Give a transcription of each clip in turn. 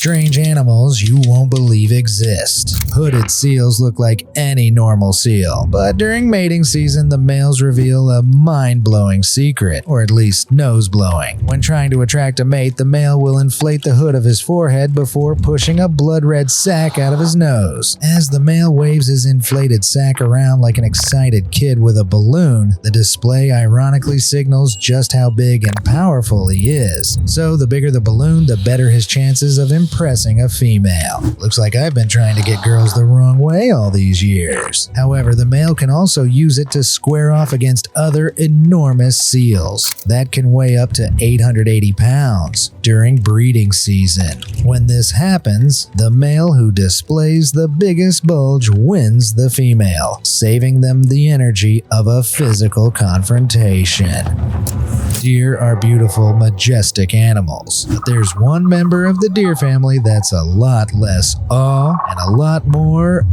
strange animals you won't believe exist. Hooded seals look like any normal seal, but during mating season, the males reveal a mind-blowing secret, or at least nose-blowing. When trying to attract a mate, the male will inflate the hood of his forehead before pushing a blood-red sack out of his nose. As the male waves his inflated sack around like an excited kid with a balloon, the display ironically signals just how big and powerful he is. So the bigger the balloon, the better his chances of impressing a female. Looks like I've been trying to get girls the wrong way all these years. However, the male can also use it to square off against other enormous seals that can weigh up to 880 pounds during breeding season. When this happens, the male who displays the biggest bulge wins the female, saving them the energy of a physical confrontation. Deer are beautiful, majestic animals, but there's one member of the deer family that's a lot less awe and a lot more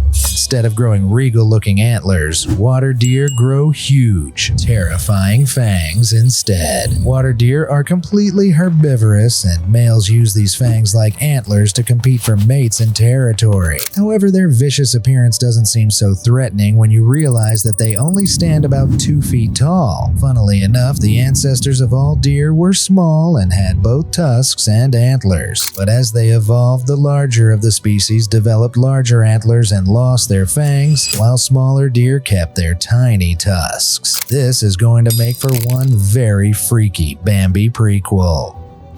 Instead of growing regal-looking antlers, water deer grow huge, terrifying fangs instead. Water deer are completely herbivorous, and males use these fangs like antlers to compete for mates and territory. However, their vicious appearance doesn't seem so threatening when you realize that they only stand about 2 feet tall. Funnily enough, the ancestors of all deer were small and had both tusks and antlers. But as they evolved, the larger of the species developed larger antlers and lost their fangs, while smaller deer kept their tiny tusks. This is going to make for one very freaky Bambi prequel.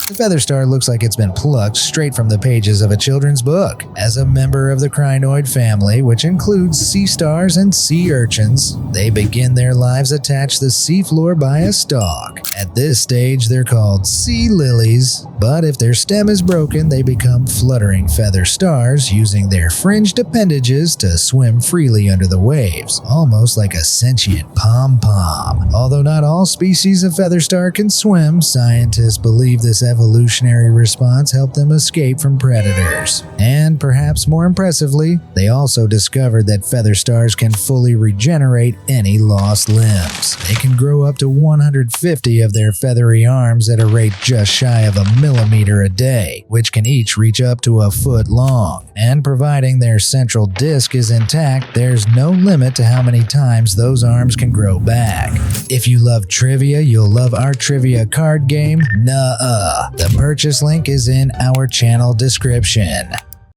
The Featherstar looks like it's been plucked straight from the pages of a children's book. As a member of the crinoid family, which includes sea stars and sea urchins, they begin their lives attached to the seafloor by a stalk. At this stage, they're called sea lilies, but if their stem is broken, they become fluttering feather stars, using their fringed appendages to swim freely under the waves, almost like a sentient pom-pom. Although not all species of featherstar can swim, scientists believe this evolutionary response helped them escape from predators. And perhaps more impressively, they also discovered that feather stars can fully regenerate any lost limbs. They can grow up to 150 of their feathery arms at a rate just shy of a millimeter a day, which can each reach up to a foot long. And providing their central disc is intact, there's no limit to how many times those arms can grow back. If you love trivia, you'll love our trivia card game, Nuh-uh. The purchase link is in our channel description.